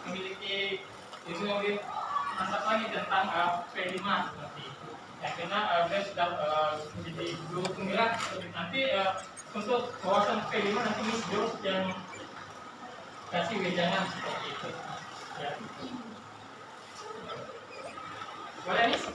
memiliki ilmu lebih mantap lagi tentang P5 seperti itu. Ya, karena dia sudah menjadi guru penggerak nanti untuk wawasan P5 nanti Miss Jo yang kasih wejangan seperti itu. Ya. Boleh Miss?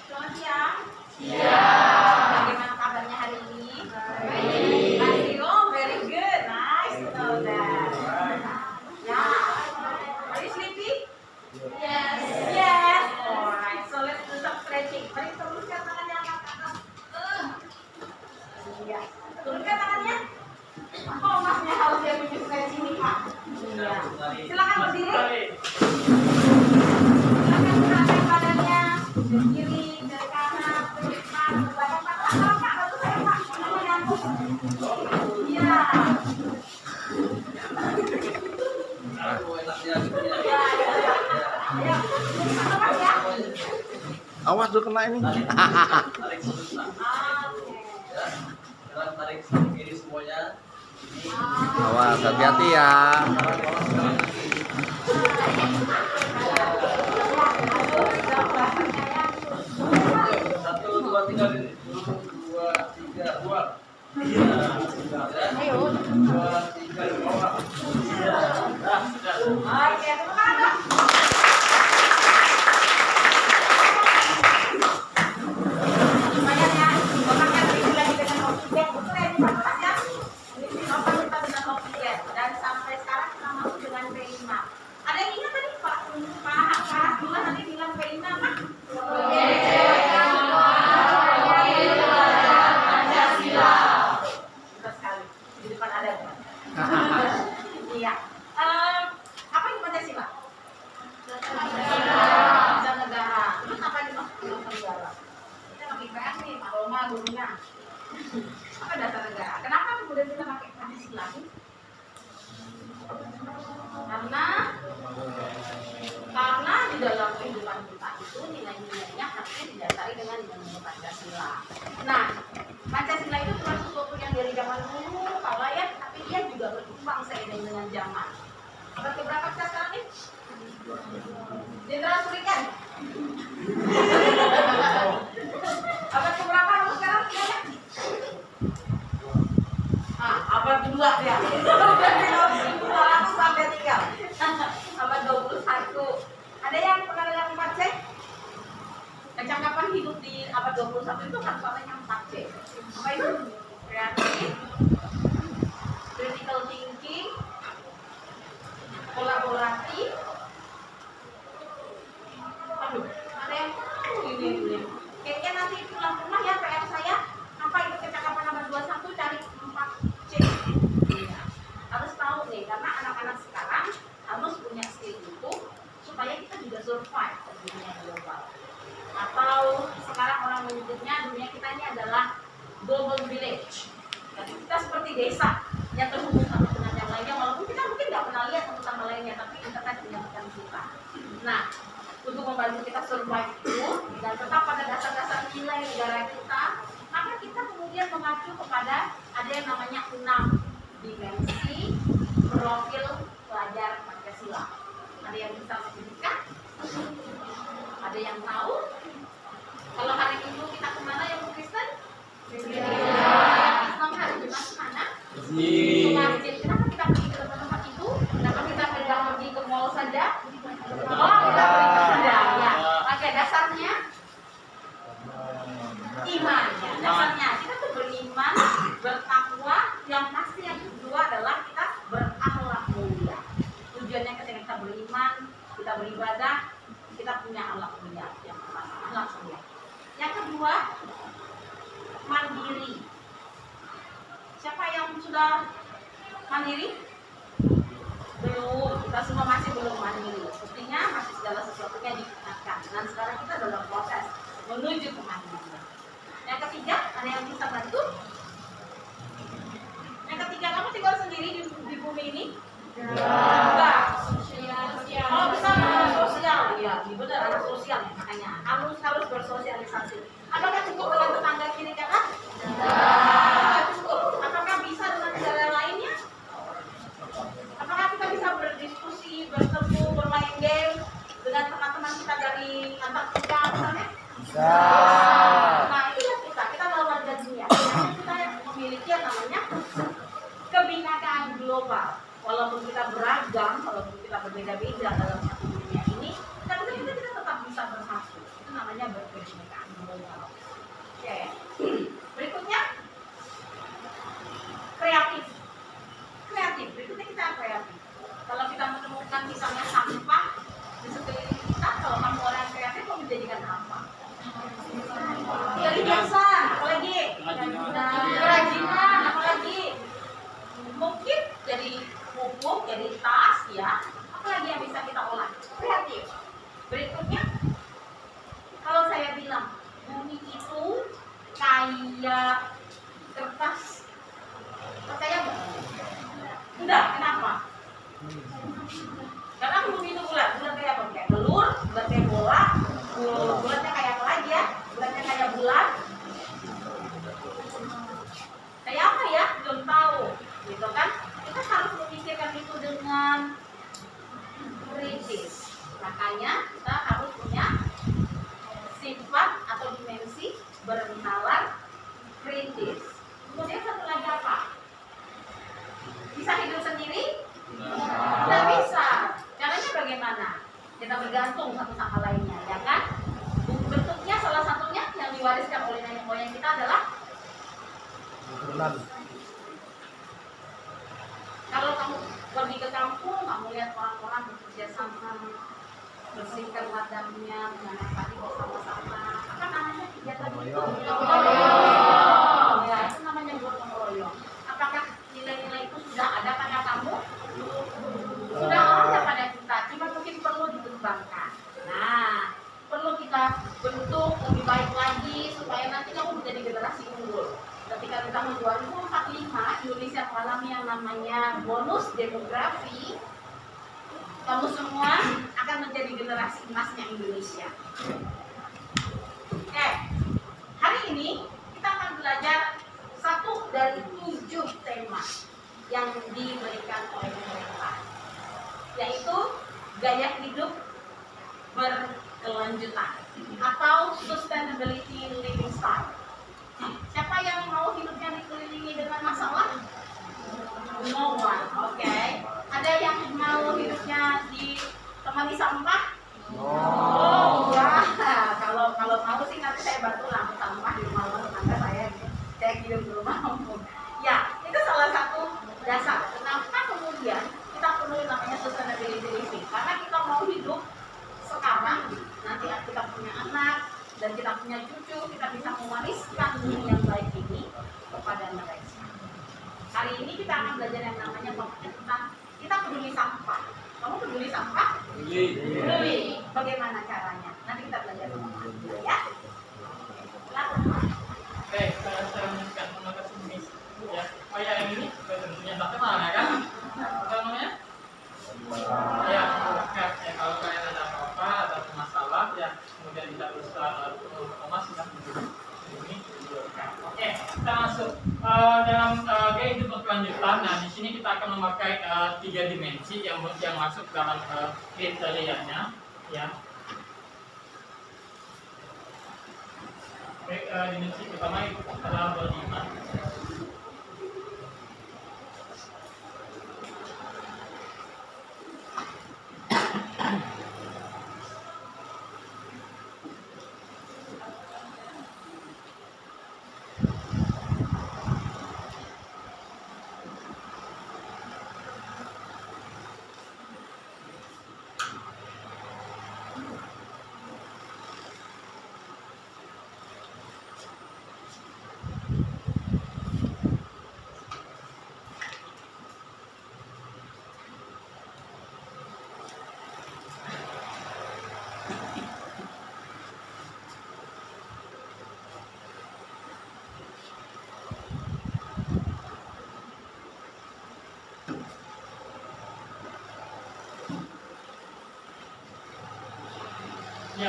Selamat siang. Bagaimana kabarnya hari ini? Baik. Masih, oh, very good. Nice to know that. Ya. Are you sleepy? Yes. Yes. Alright. So let's do some stretching. Mari turunkan tangannya angkat ke atas. Iya. Turunkan tangannya. Oh, masnya harus yang punya stretching nih, Pak. Iya. Silakan berdiri. Silakan gerakan badannya dari kiri, dari kanan, ke depan, ke belakang. Pak, bantu saya, Pak. Tangannya nyambung. Iya. Ayo, sama Mas ya. Awas dulu kena ini. Tarik susah. Oke. Ya. Sekarang tarik samping kiri semuanya. Awas, hati-hati ya. Satu, dua, tiga, dua, tiga, dua. Iya. Ayo. Dua, tiga, bawah. Iya. Dah, sudah. Oke, tepuk tangan, Pak. Lumayan ya, otaknya terisi dengan oksigen. Betul ya, Pak Mas ya? Ini otak kita dengan oksigen. Dan sampai sekarang kita masuk dengan P5. Ada yang ingat tadi Pak Abdullah tadi bilang P5 apa? Betul sekali. Di depan ada. Iya. Apa itu Pancasila? Dasar negara. Terus apa dimaksud dasar negara? Kita pakai IPS nih, Pak Roma gurunya. Apa dasar negara? Kenapa kemudian kita pakai Pancasila sih? Karena di dalam kehidupan kita itu nilai-nilainya harusnya didasari dengan nilai-nilai Pancasila. Nah, Pancasila itu bukan sesuatu yang dari zaman dulu, kala ya, tapi dia juga berkembang seiring dengan zaman. Abad keberapa kita sekarang nih? Jenderal Surikan. Abad keberapa kamu sekarang? Abad kedua ya. Sampai tinggal. Abad 21. Ada yang pernah dengar 4C? Kecakapan hidup di abad 21 itu kan soalnya 4C. Apa itu? Kreatif, critical thinking, kolaboratif. Aduh, ada yang ini. Kayaknya nanti pulang rumah ya PR saya. Apa itu kecakapan abad 21? Cari 4C. Ya. Harus tahu nih, karena anak-anak sekarang harus punya skill itu supaya kita juga survive di dunia global. Atau sekarang orang menyebutnya dunia kita ini adalah global village. Jadi kita seperti desa yang terhubung satu dengan yang lainnya, walaupun kita mungkin nggak pernah lihat satu sama lainnya, tapi internet menyatukan kita. Nah, untuk membantu kita survive itu dan tetap pada dasar-dasar nilai negara kita, maka kita kemudian mengacu kepada ada yang namanya 6 dimensi profil pelajar Pancasila. Ada yang bisa menyebutkan? Ada yang tahu? Kalau hari Minggu kita kemana ya Bu Kristen? Islam hari Jumat kemana? Ke masjid. Kenapa kita pergi ke tempat-tempat itu? Kenapa kita tidak pergi ke mall saja? Oh, kita pergi ke saja. Ya. Oke, dasarnya iman. Ya. Dasarnya kita tuh beriman, bertakwa. Yang pasti yang kedua adalah kita berakhlak mulia. Tujuannya ketika kita beriman, kita beribadah, kita punya akhlak mulia. Yang pertama, akhlak mulia. Yang kedua, mandiri. Siapa yang sudah mandiri? Belum, kita semua masih belum mandiri. Buktinya masih segala sesuatunya diingatkan. Dan sekarang kita dalam proses menuju ke mandiri. Yang ketiga, Ada yang bisa bantu? Yang ketiga, kamu tinggal sendiri di bumi ini? Enggak. Oh, bisa sosial. Iya, benar, anak sosial ya, makanya harus bersosialisasi. Apakah cukup dengan tetangga kiri kanan? Enggak cukup. Apakah bisa dengan negara lainnya? Apakah kita bisa berdiskusi, bertemu, bermain game dengan teman-teman kita dari Antartika misalnya? Bisa. Nah, itu ya kita adalah warga dunia. Kita memiliki yang namanya kebinekaan global. Walaupun kita beragam, walaupun kita berbeda-beda dalam satu dunia ini, tapi kita tetap bisa bersatu. Itu namanya berkebinekaan global. Oke. Berikutnya kreatif. Berikutnya kita kreatif. Kalau kita menemukan misalnya sampah di sekeliling kita, kalau kamu orang kreatif mau menjadikan apa? Jadi hiasan, apalagi kerajinan, apalagi mungkin jadi pupuk, jadi tas, ya. Apalagi yang bisa kita olah? Kreatif. Berikutnya, kalau saya bilang bumi itu kayak kertas, percaya nggak? Enggak, kenapa? Karena bumi itu bulat kayak apa? Kayak telur, bulat kayak bola, bulatnya kayak apa lagi ya? Bulatnya kayak bulan. Kayak apa ya? Belum tahu, gitu kan? Kita harus memikirkan itu dengan kritis. Makanya kita harus punya sifat atau dimensi bernalar kritis. Kemudian satu lagi apa? Bisa hidup sendiri? Tidak bisa. Caranya bagaimana? Kita bergantung satu sama lainnya, ya kan? Bentuknya salah satunya yang diwariskan oleh nenek moyang kita adalah kalau kamu pergi ke kampung, kamu lihat orang-orang bekerja sama, bersihkan ladangnya dengan padi bersama-sama. Apa namanya kegiatan itu? Ya, itu namanya gotong royong. Apakah nilai-nilai itu sudah ada pada kamu? Sudah ada pada kita, cuma mungkin perlu dikembangkan. Nah, perlu kita bentuk lebih baik lagi supaya nanti kamu menjadi generasi unggul. Ketika di tahun 2045 Indonesia mengalami yang namanya bonus demografi, kamu semua akan menjadi generasi emasnya Indonesia. Oke, hari ini kita akan belajar 1 dari 7 tema yang diberikan oleh pemerintah, yaitu gaya hidup berkelanjutan atau sustainability living style. Siapa yang mau hidupnya dikelilingi dengan masalah? No one, oke. Ada yang mau hidupnya ditemani sampah? Oh, enggak. Kalau mau sih nanti saya bantu lah sampah di rumah tangga saya kirim ke rumah. Ya, itu salah satu dasar. Kenapa kemudian kita perlu namanya sustainability living? Karena kita mau hidup sekarang, nanti kita punya anak dan kita punya cucu, kita bisa mewariskan bumi yang baik ini kepada mereka. Hari ini kita akan belajar yang namanya tentang kita peduli sampah. Kamu peduli sampah? Peduli. Bagaimana caranya? Nanti kita belajar sama-sama, ya. Silakan. Baik, saya melanjutkan mengangkat sejenis ya. Oh ya, yang ini tentunya tak kenal ya kan? Apa namanya? Ya, ya, kalau kalian ada apa-apa, ada masalah ya, kemudian tidak bisa Thomas sudah ini. Oke, kita masuk dalam gaya hidup berkelanjutan. Nah, di sini kita akan memakai 3 dimensi yang masuk dalam kriterianya, ya. Baik, dimensi pertama itu adalah beriman.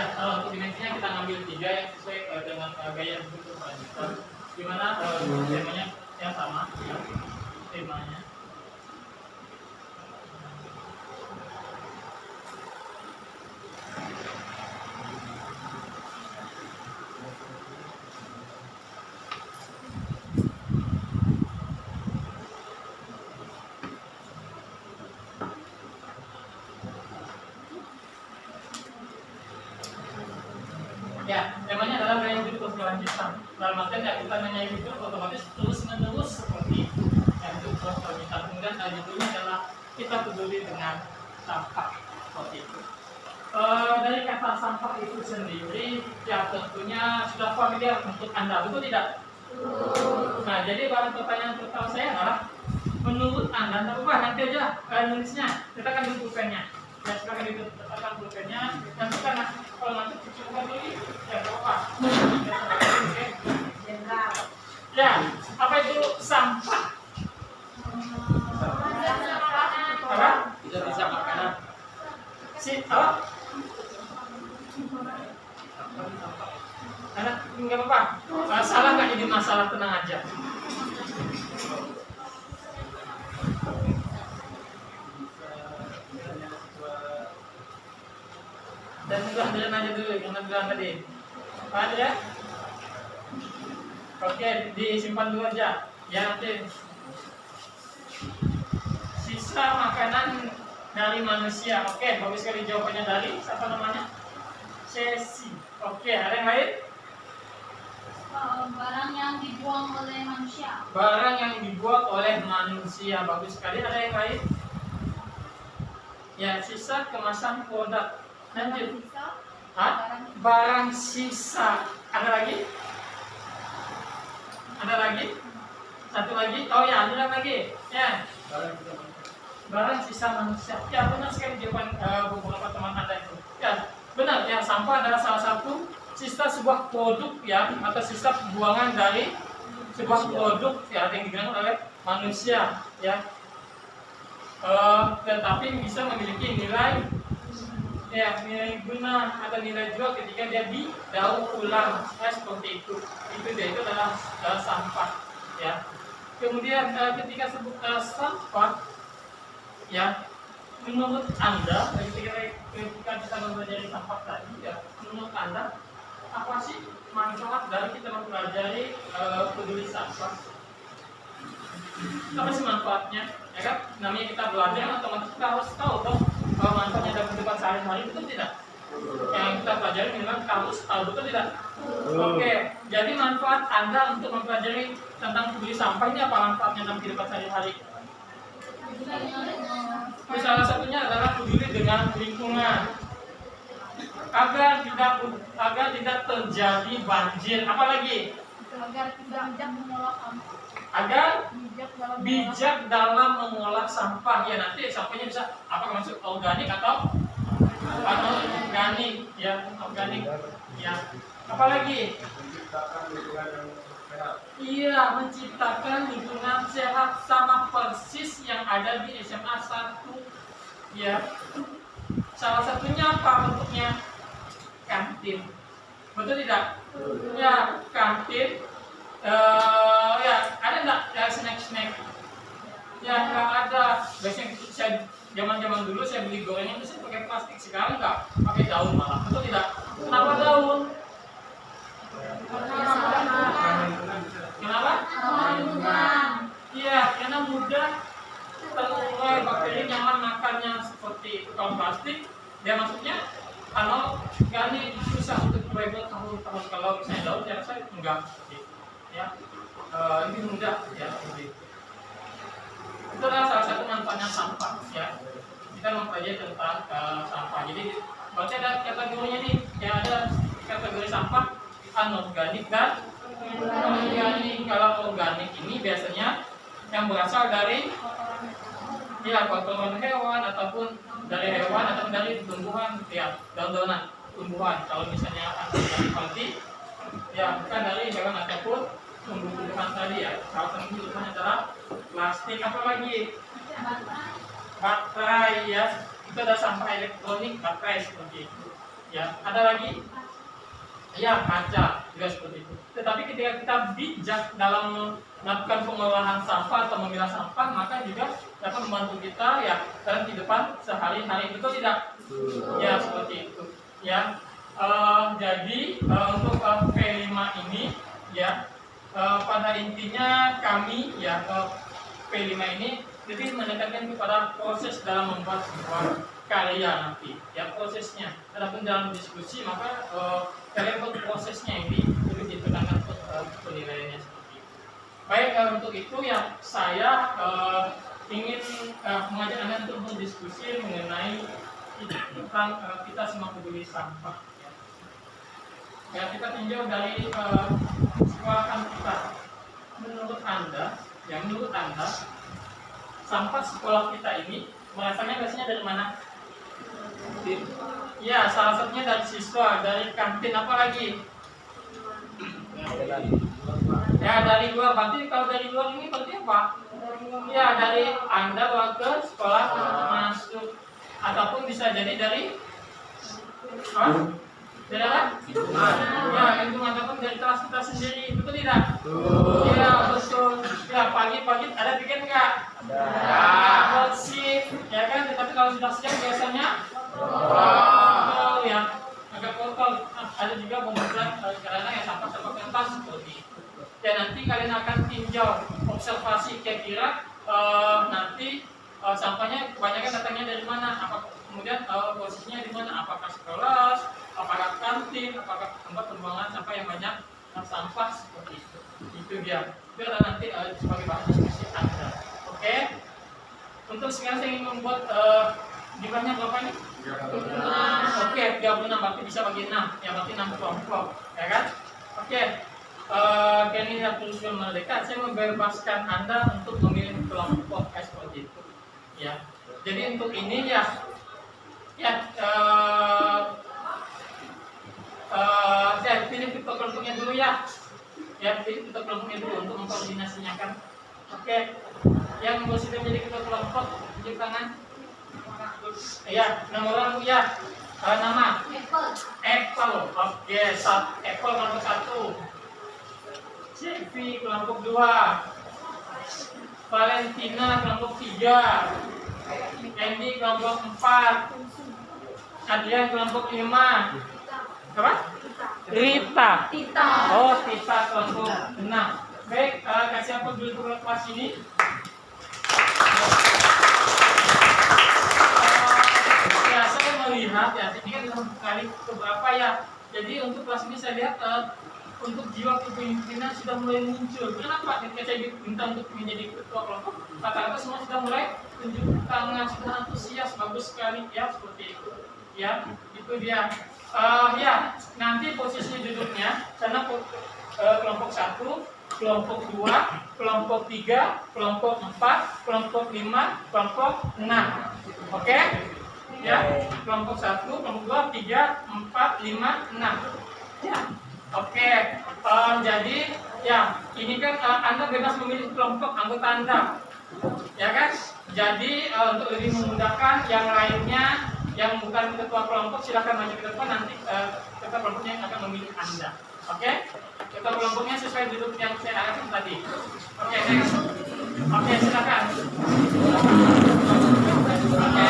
Ya, untuk dimensinya kita ngambil 3 yang sesuai dengan gaya bentuk kelanjutan. Di mana temanya yang sama, ya, temanya. Ya, temanya adalah gaya hidup berkelanjutan. Dalam artian ya kita nanya hidup otomatis terus menerus seperti itu. Yang hidup berkelanjutan. Kemudian judulnya adalah kita peduli dengan sampah seperti itu. Dari kata sampah itu sendiri, ya tentunya sudah familiar untuk Anda, betul tidak? Nah, jadi bahan pertanyaan pertama saya adalah menurut Anda, tidak apa nanti aja nulisnya, tekan di pulpennya. Ya, silakan ditekan pulpennya. Nanti karena kalau nanti dicoba dulu, ya tidak apa. Jenderal. Ya, apa itu sampah? Apa? Tidak bisa makanan. Apa? Anak nggak apa-apa. Salah nggak jadi masalah, tenang aja. Dan itu Andrea nanya dulu, yang bilang tadi. Ada ya? Oke, disimpan dulu aja. Ya nanti. Sisa makanan dari manusia. Oke, bagus sekali jawabannya dari siapa namanya? Ceci. Oke, ada yang lain? Barang yang dibuang oleh manusia. Barang yang dibuat oleh manusia. Bagus sekali. Ada yang lain? Ya, sisa kemasan produk. Lanjut. Hah? Barang sisa. Ada lagi? Ada lagi? Satu lagi? Oh ya, ada lagi. Ya. Barang sisa manusia. Ya, benar sekali jawaban beberapa teman Anda itu. Ya, benar. Ya, sampah adalah salah satu sisa sebuah produk ya, atau sisa buangan dari sebuah produk ya yang digunakan oleh manusia ya. Tetapi bisa memiliki nilai ya, nilai guna atau nilai jual ketika dia didaur ulang ya, seperti itu. Itu dia, itu adalah sampah ya. Kemudian ketika sebut sampah ya, menurut Anda ketika kita mempelajari sampah tadi ya, menurut Anda apa sih manfaat dari kita mempelajari peduli sampah? Apa sih manfaatnya? Ya kan, namanya kita belajar, otomatis kita harus tahu dong manfaatnya dalam kehidupan sehari-hari, betul tidak? Yang kita pelajari memang kita harus tahu, betul tidak? Oke, jadi manfaat Anda untuk mempelajari tentang peduli sampah ini apa manfaatnya dalam kehidupan sehari-hari? Salah satunya adalah peduli dengan lingkungan, agar tidak terjadi banjir. Apalagi? Agar tidak bijak mengolah sampah. Agar bijak dalam mengolah sampah. Ya, nanti sampahnya bisa apa maksud organik atau organik ya, organik ya. Apalagi? Iya, menciptakan lingkungan sehat, sama persis yang ada di SMA 1 ya. Salah satunya apa bentuknya? Kantin. Betul tidak? Ya, kantin. Ya, ada nggak ya snack-snack? Ya, nggak ada. Biasanya saya zaman dulu saya beli gorengan itu saya pakai plastik, sekarang nggak, pakai daun malah. Betul tidak? Kenapa daun? Kenapa? Iya, karena mudah terurai, bakteri nyaman makannya seperti itu. Kalau plastik, dia maksudnya kalau organik susah untuk berbeda tahun-tahun. Kalau misalnya daun, saya rasa enggak seperti itu. Ya, ini mudah ya seperti itu. Itu adalah salah satu manfaatnya sampah ya. Kita mempelajari tentang sampah. Jadi berarti ada kategorinya nih. Ya, ada kategori sampah anorganik dan organik. Kalau organik ini biasanya yang berasal dari ya kotoran hewan ataupun dari hewan ataupun dari tumbuhan ya, daun-daunan tumbuhan. Kalau misalnya anorganik berarti ya bukan dari hewan ataupun tumbuh-tumbuhan tadi ya. Salah satu tumbuhan adalah plastik. Apa lagi? Baterai ya. Itu ada sampah elektronik, baterai seperti itu. Ya, ada lagi? Ya, kaca juga seperti itu. Tetapi ketika kita bijak dalam melakukan pengolahan sampah atau memilah sampah, maka juga dapat membantu kita ya dalam kehidupan sehari-hari. Betul tidak? Ya, seperti itu. Ya, jadi untuk P5 ini ya pada intinya kami ya P5 ini lebih menekankan kepada proses dalam membuat sebuah karya nanti ya prosesnya. Adapun dalam diskusi maka kalian buat prosesnya ini lebih ditekankan untuk penilaiannya seperti itu. Baik, untuk itu ya saya ingin mengajak Anda untuk berdiskusi mengenai tentang kita semua peduli sampah. Ya, kita tinjau dari sekolahan kita. Menurut Anda, sampah sekolah kita ini berasalnya biasanya dari mana? Ya, salah satunya dari siswa, dari kantin, apa lagi? Ya, dari luar. Berarti kalau dari luar ini berarti apa? Ya, dari Anda bawa ke sekolah masuk, ataupun bisa jadi dari dari apa? Ya, lingkungan ataupun dari kelas kita sendiri, betul tidak? Ya, betul. Ya, pagi-pagi ada bikin nggak? Ya, bersih, ya kan? Tetapi kalau sudah siang biasanya kotor ya, agak kotor. Ada juga pembuatan karena yang sampah-sampah kertas seperti itu. Dan nanti kalian akan tinjau observasi kira-kira nanti sampahnya kebanyakan datangnya dari mana? Kemudian posisinya di mana? Apakah sekolah, apakah kantin, apakah tempat pembuangan sampah yang banyak sampah seperti itu. Itu dia. Itu adalah nanti sebagai bahan diskusi Anda. Oke. Untuk sekarang saya ingin membuat jumlahnya berapa nih? 36. Oke, 36 berarti bisa bagi 6. Ya berarti 6 kelompok, ya kan? Oke. Kalian ini terus mendekat. Saya membebaskan Anda untuk memilih kelompok seperti itu. Ya. Jadi untuk ini ya saya pilih ketua kelompoknya dulu ya. Ya, pilih ketua kelompoknya dulu untuk mengkoordinasinya kan. Oke. Yang bersedia menjadi ketua kelompok, tunjuk tangan. Ya, nomor orang ya. Nama Apple. Oke, Apple kelompok 1. Cevi kelompok 2. Valentina kelompok 3. Andy kelompok 4. Adrian kelompok 5. Apa? Rita. Oh, Tita kelompok 6. Baik, kasih apa dulu ke kelas ini? Ya, saya melihat ya, ini kan kali keberapa ya. Jadi untuk kelas ini saya lihat untuk jiwa kepemimpinan sudah mulai muncul. Kenapa? Ketika saya minta untuk menjadi ketua kelompok, kata-kata semua sudah mulai tunjuk tangan, sudah antusias, bagus sekali ya seperti itu. Ya, itu dia. Ya, nanti posisi duduknya karena kelompok 1, kelompok 2, kelompok 3, kelompok 4, kelompok 5, kelompok 6. Oke? Ya, kelompok 1, kelompok 2, 3, 4, 5, 6. Ya. Oke. Jadi ya, ini kan Anda bebas memilih kelompok anggota Anda. Ya kan? Jadi untuk lebih memudahkan yang lainnya yang bukan ketua kelompok silakan maju ke depan, nanti ketua kelompoknya yang akan memilih Anda. Oke? Ketua kelompoknya sesuai duduk yang saya arahkan tadi. Oke, next. Oke, silakan. Oke.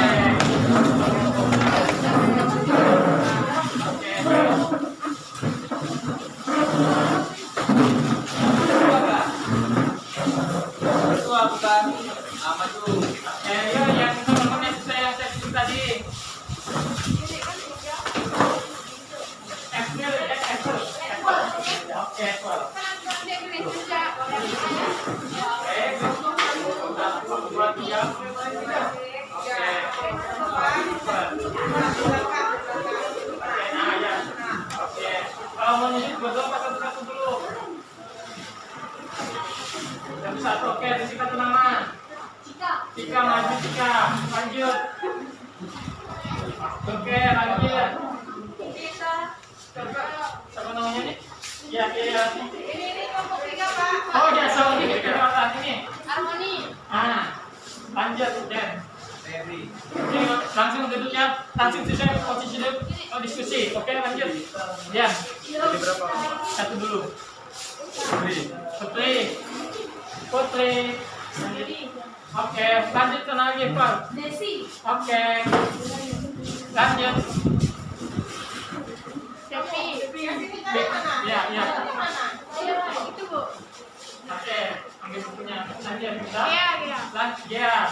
Ketua bukan apa tuh? Ya, yang kelompoknya sesuai yang saya tulis tadi. Oke, Apple. Kalau mau nyusul betul pas satu dulu. Yang satu, oke, disingkat nama. Cika maju Cika, lanjut. Oke, lanjut. Siapa namanya nih? Ya, iya. Ini kelompok 3, Pak. Oh ya, sama ini kita saat ini. Harmoni. Lanjut, Dan. Oke, langsung duduk ya. Langsung sesuai posisi duduk. Oh, diskusi. Oke, lanjut. Ya. Satu dulu. Putri. Oke, lanjut ke lagi, Pak. Desi. Oke. Lanjut. Devi. Ya, ya. Iya, itu Bu. Oke, ambil bukunya. Lanjut, bisa? Iya, iya. Lanjut, ya.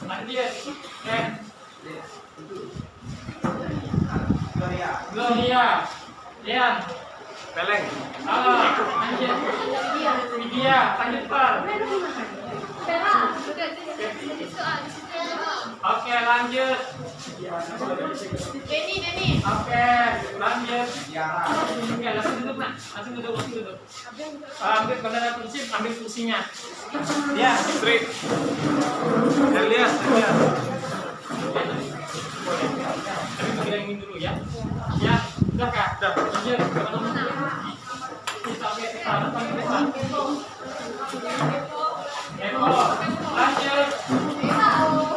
Lanjut. Oke. Gloria. Dian. Peleng. Lanjut. Widya. Lanjut, Pak. Vera. Udah, itu Oke, lanjut. Denny. Oke, lanjut. Oke, langsung duduk, Nak. Langsung duduk. Ambil kendaraan prinsip, ambil kursinya. Ya, straight. Elias. Tapi pegangin dulu ya. Ya, udah Kak. Udah. Lanjut. Kita ambil kita panggil kita. Eko. Lanjut.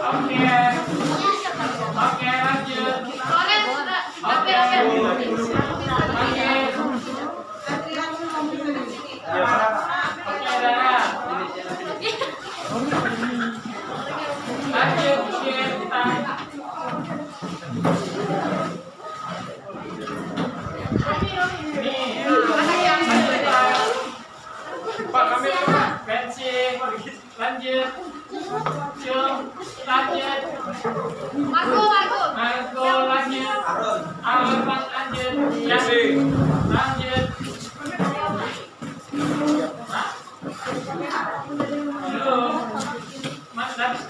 Oke. Oke, lanjut. Oke. Oke, Dara. Lanjut, kita. Pak, kami bensin, lanjut. Lanjut. Marco, lanjut. Aron, lanjut. Jesse. Lanjut. Dulu. Mas, lanjut.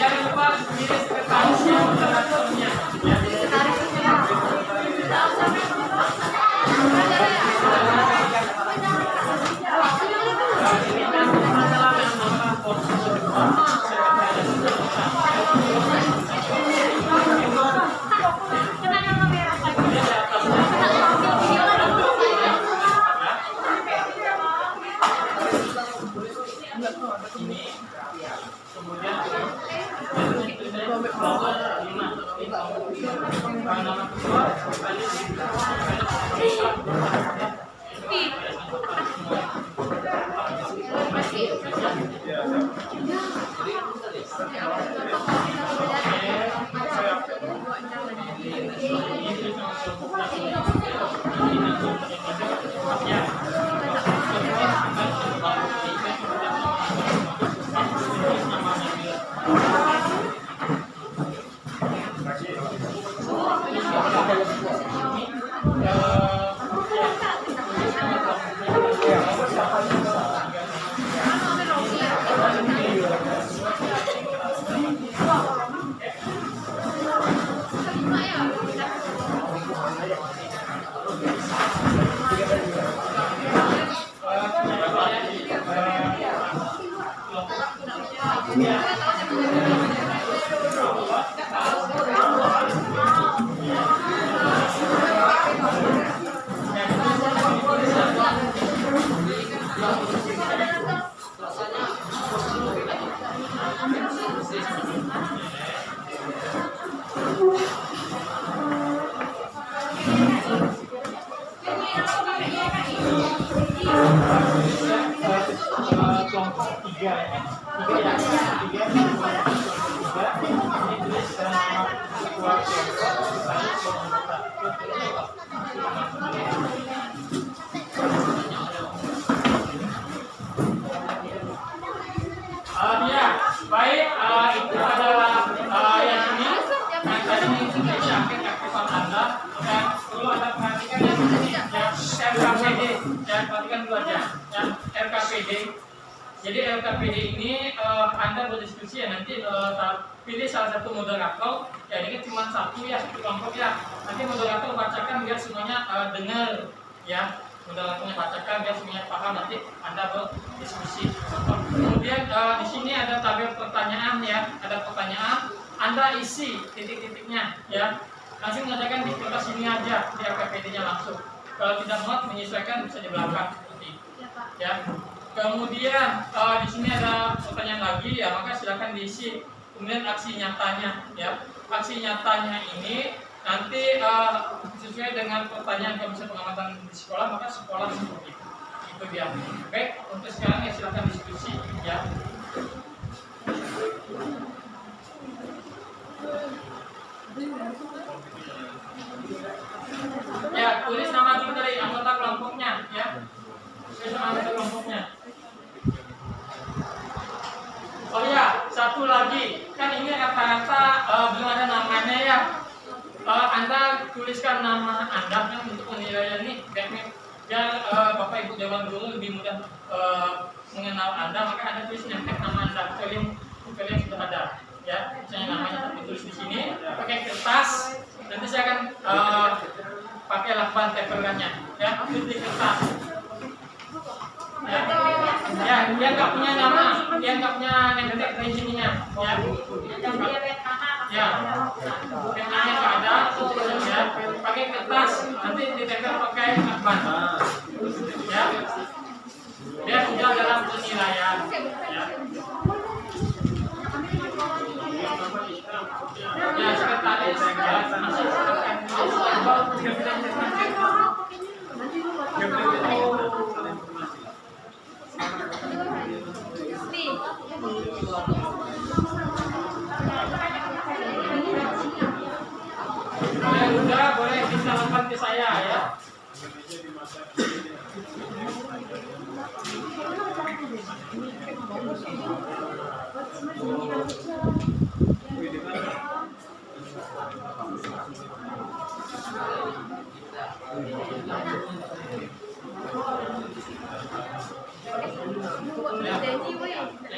Jangan lupa pilih sekretarisnya moderatornya. Ya, baik, itu adalah yang ini. Nah, tadi sudah disampaikan aktifan Anda dan perlu Anda perhatikan yang ini, yang saya perhatikan dulu aja. Ya. Jadi LKPD ini Anda berdiskusi ya, nanti pilih salah satu moderator. Ya ini cuma satu ya, satu kelompok ya. Nanti moderator bacakan biar semuanya dengar ya. Moderatornya bacakan biar semuanya paham, nanti Anda berdiskusi. Kemudian di sini ada tabel pertanyaan ya, ada pertanyaan. Anda isi titik-titiknya ya. Langsung mengerjakan di kertas ini aja, di LKPD-nya langsung. Kalau tidak muat menyesuaikan bisa di belakang seperti itu. Ya. Kemudian di sini ada pertanyaan lagi ya, maka silakan diisi. Kemudian aksi nyatanya ya. Aksi nyatanya ini nanti sesuai dengan pertanyaan kalau bisa pengamatan di sekolah, maka sekolah seperti itu. Itu dia. Baik, untuk sekarang ya silakan diskusi ya. Ya, tulis nama dulu dari anggota kelompoknya ya. Tulis nama anggota kelompoknya. Oh ya, satu lagi, kan ini rata-rata belum ada namanya ya. Anda tuliskan nama Anda kan untuk penilaian ini biar Bapak Ibu Dewan Guru lebih mudah mengenal Anda, maka Anda tulis nama Anda. Kalian sudah ada ya, misalnya namanya tapi tulis di sini pakai kertas. Nanti saya akan pakai lakban tempelannya ya, tulis di kertas. Ya, dia nggak punya nama, dia nggak punya ngetek di sininya ya. Ya, temanya nggak ada, ya. Pakai kertas, nanti ditempel pakai lakban. Ya, dia sudah dalam penilaian. Ya. Ya, sekretaris ya, boleh bisa lakukan ke saya ya.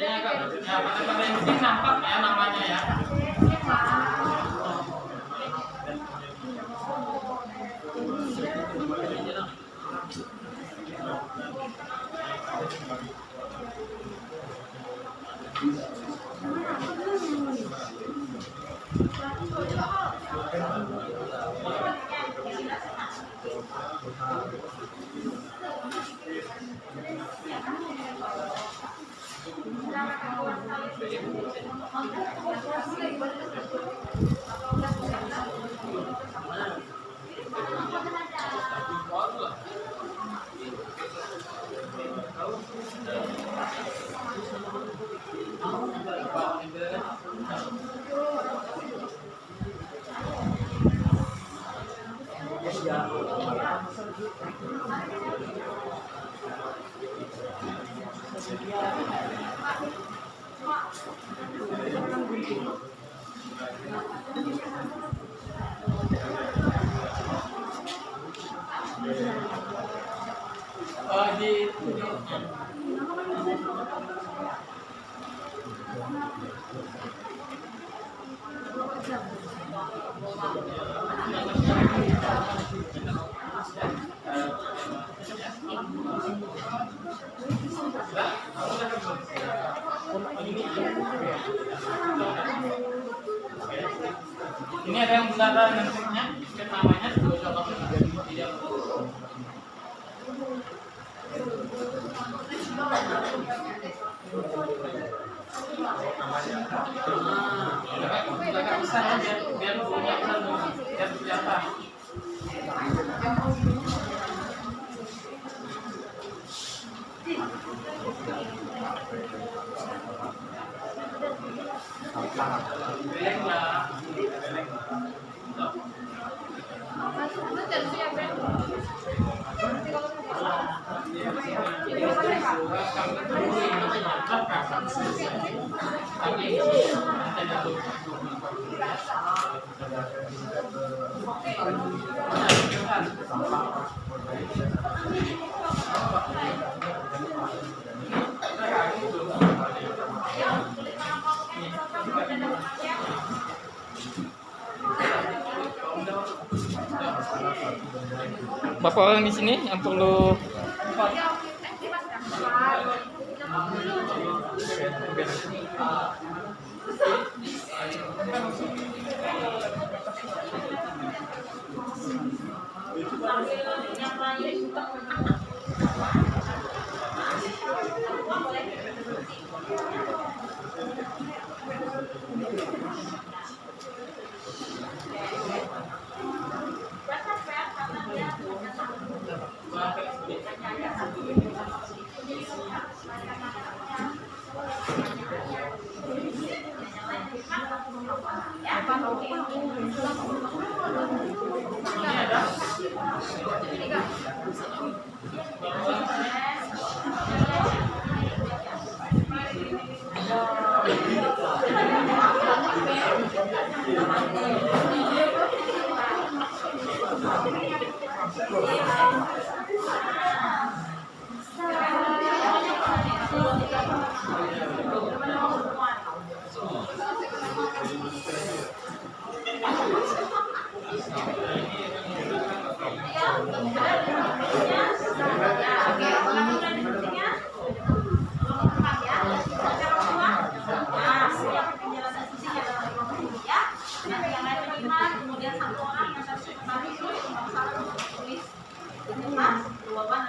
Ya, pada yang penting nampak ya namanya ya. Ini ada yang bunda nantinya, namanya biar punya biar kelihatan. Berapa orang di sini yang perlu? Kemudian satu orang yang harus kembali itu salah tulis jawaban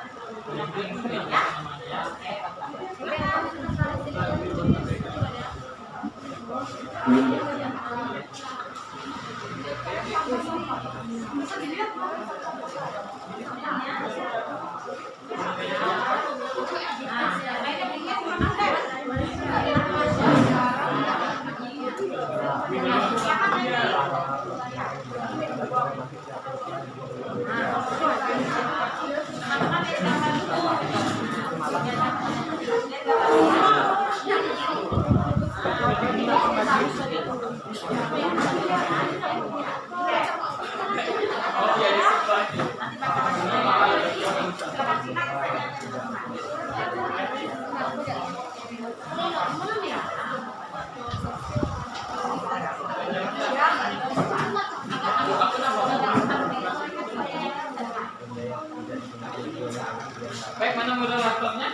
Baik, mana moderatornya?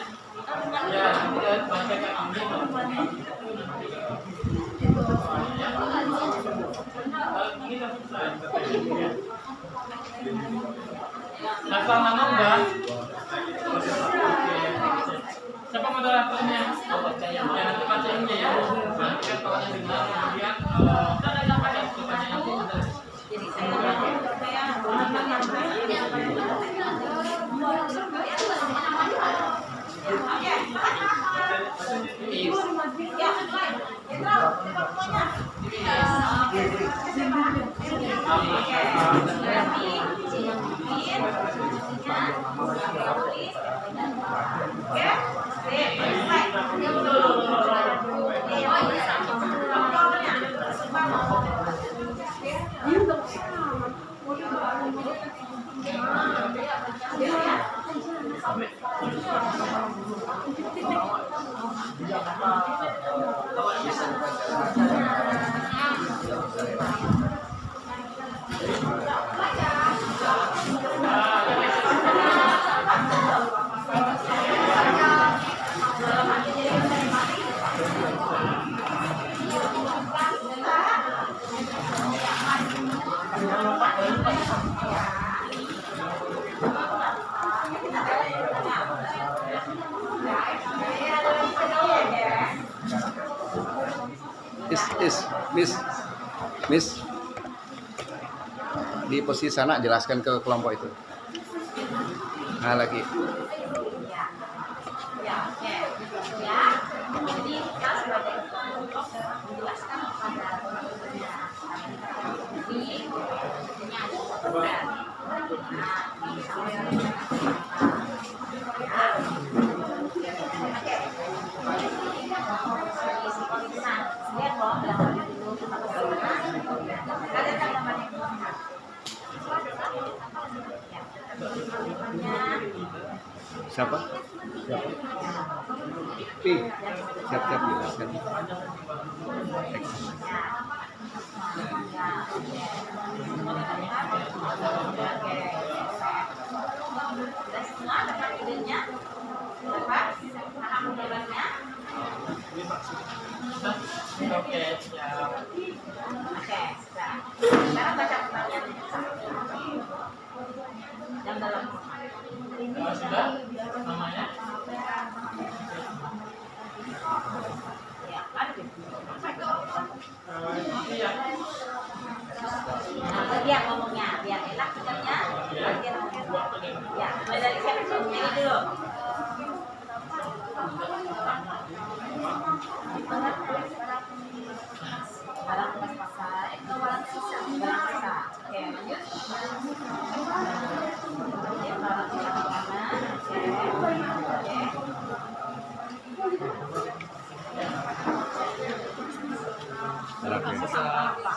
Ya, bacakan ambil. Daftar nama udah? Siapa moderatornya? Ya, nanti bacain aja ya. Nanti kan kalau yang dengar, kemudian jadi Miss, di posisi sana jelaskan ke kelompok itu. Nah lagi. Jadi kita sebagai kelompok menjelaskan kepada ini ada program. Siapa? Siap-siap jelaskan. Oke. sudah namanya. Ya, ada. Iya. Nah, biar ngomongnya, biar enak dengarnya. Biar ya, mulai dari siapa dulu? Yang ini dulu. Barang pas-pasan, barang sisa. Barang sisa. Oke, lanjut. Oke, barang sisa ke kanan. Oke. Oke.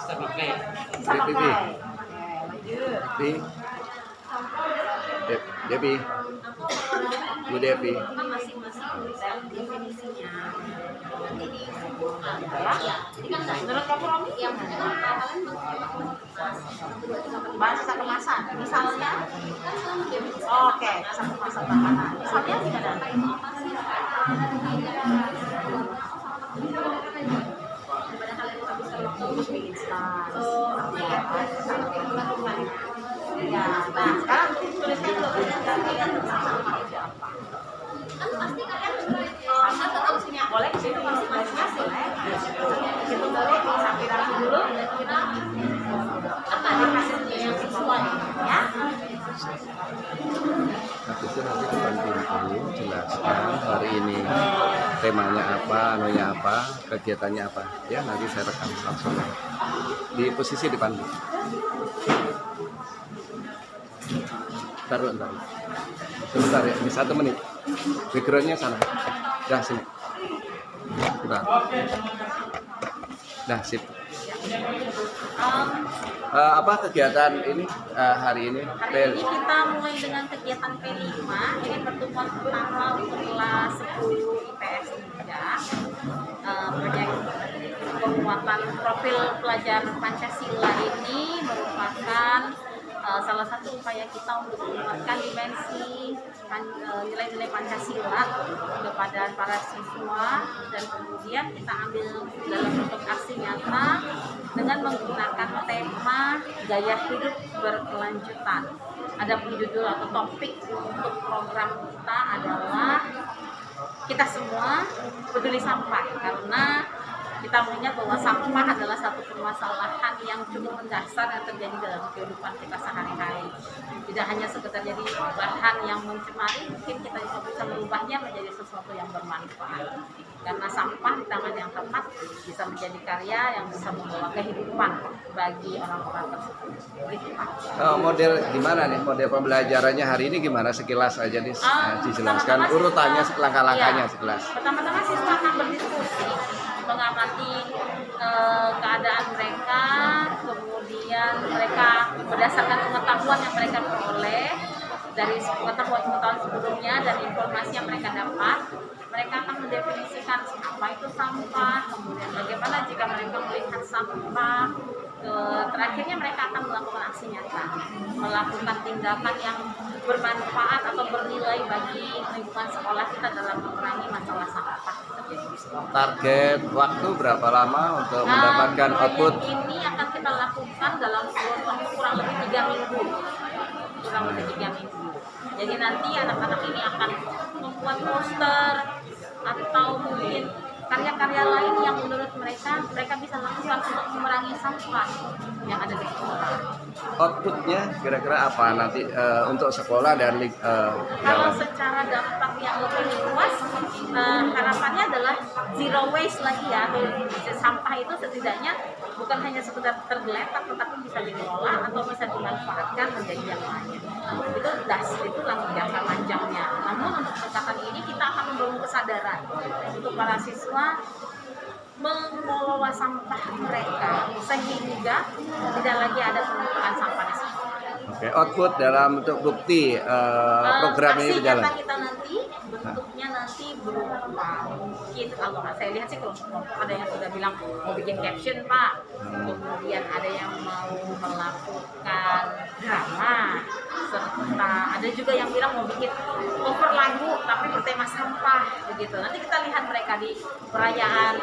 Sisa Pipi. pakai. Oke, lanjut. Depi. Depi. Bu Depi. Kan masing-masing detail definisinya. Ya, jadi kan menurut kamu Romi yang bahan sisa kemasan. Misalnya, oke, sisa kemasan makanan. Misalnya gimana? Terus mie instan. Ya, nah sekarang tuliskan dulu kalian sampah itu apa? Kan pasti kalian sama atau punya boleh di situ masing-masing ya. Itu boleh sampai rapi dulu. Kira apa definisinya yang sesuai ya? Habis itu nanti depan pintu jelaskan hari ini temanya apa, anunya apa, kegiatannya apa. Ya nanti saya rekam langsung di posisi depan. Taruh ntar. Sebentar ya, ini 1 menit. Backgroundnya sana. Dah sini. Udah. Dah sip. Apa kegiatan ini hari ini? Hari ini kita mulai dengan kegiatan P5. Ini pertemuan pertama untuk kelas 10 IPS 3. Proyek penguatan profil pelajar Pancasila ini merupakan salah satu upaya kita untuk menguatkan dimensi nilai-nilai Pancasila kepada para siswa, dan kemudian kita ambil dalam bentuk aksi nyata dengan menggunakan tema gaya hidup berkelanjutan. Adapun judul atau topik untuk program kita adalah kita semua peduli sampah, karena kita melihat bahwa sampah adalah satu permasalahan yang cukup mendasar yang terjadi dalam kehidupan kita sehari-hari. Tidak hanya sekedar jadi bahan yang mencemari, mungkin kita juga bisa merubahnya menjadi sesuatu yang bermanfaat. Karena sampah di tangan yang tepat bisa menjadi karya yang bisa membawa kehidupan bagi orang-orang tersebut. Gitu, Pak. Model gimana nih? Model pembelajarannya hari ini gimana? Sekilas aja dijelaskan urutannya, langkah-langkahnya sekilas. Pertama-tama siswa akan berdiskusi, mengamati keadaan mereka, kemudian mereka berdasarkan pengetahuan yang mereka peroleh dari pengetahuan sebelumnya dan informasi yang mereka dapat, mereka akan mendefinisikan apa itu sampah, kemudian bagaimana jika mereka melihat sampah. Terakhirnya mereka akan melakukan aksi nyata, melakukan tindakan yang bermanfaat atau bernilai bagi lingkungan sekolah kita dalam mengurangi masalah sampah. Target waktu berapa lama untuk mendapatkan output? Ini akan kita lakukan dalam kurang lebih 3 minggu. Kurang lebih 3 minggu. Jadi nanti anak-anak ini akan membuat poster atau mungkin karya-karya lain yang menurut mereka bisa lakukan untuk mengurangi sampah yang ada di sekolah. Outputnya kira-kira apa nanti untuk sekolah dan Kalau secara dampak yang lebih luas, harapannya adalah zero waste lagi ya. Sampah itu setidaknya bukan hanya sekedar tergeletak, tetapi bisa dikelola atau bisa dimanfaatkan menjadi yang lain. Itu jangka panjangnya. Namun untuk tingkatan ini kita akan membangun kesadaran untuk para siswa mengelola sampah mereka sehingga tidak lagi ada penumpukan sampah di sekolah. Oke, output dalam bentuk bukti program ini berjalan. Aksi kita nanti bentuknya nanti berupa mungkin kalau saya lihat sih kelompok ada yang sudah bilang mau bikin caption Pak, kemudian ada yang mau melakukan drama, serta ada juga yang bilang mau bikin cover lagu tapi bertema sampah begitu. Nanti kita lihat mereka di perayaan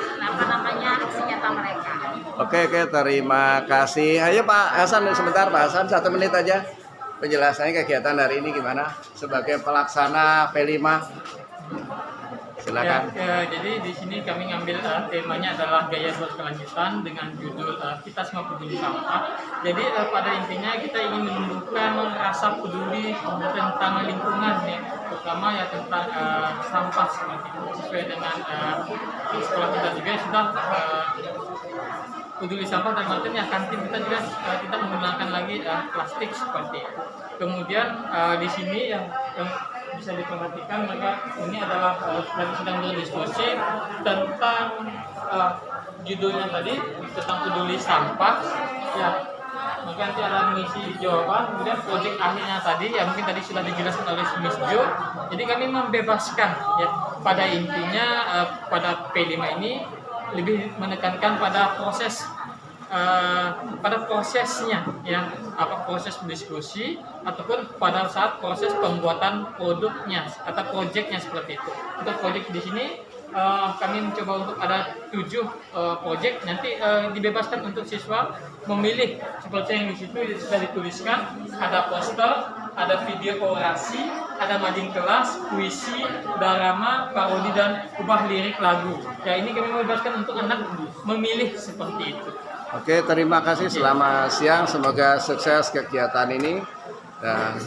aksi nyata mereka. Oke, terima kasih. Ayo Pak Hasan sebentar, Pak Hasan 1 menit aja. penjelasannya kegiatan hari ini gimana sebagai pelaksana P5? Silakan. Jadi di sini kami ngambil temanya adalah gaya berkelanjutan dengan judul kita semua peduli sampah. Jadi pada intinya kita ingin menumbuhkan rasa peduli tentang lingkungan ya, terutama ya tentang sampah seperti itu. Sesuai dengan sekolah kita juga sudah peduli sampah dan artinya kantin kita juga tidak menggunakan lagi plastik seperti itu. Kemudian di sini yang bisa diperhatikan mereka ini adalah sedang berdiskusi tentang judulnya tadi tentang peduli sampah ya. Maka nanti ada mengisi jawaban, kemudian proyek akhirnya tadi ya mungkin tadi sudah dijelaskan oleh Miss Jo. Jadi kami membebaskan ya pada intinya pada P5 ini lebih menekankan pada prosesnya ya, apa proses diskusi ataupun pada saat proses pembuatan produknya atau proyeknya seperti itu. Untuk proyek di sini kami mencoba untuk ada 7 proyek, nanti dibebaskan untuk siswa memilih seperti yang di situ sudah dituliskan, ada poster, ada video orasi, ada mading kelas, puisi, drama, parodi dan ubah lirik lagu. Ya ini kami membebaskan untuk anak memilih seperti itu. Oke, terima kasih. Selamat siang. Semoga sukses kegiatan ini. Dan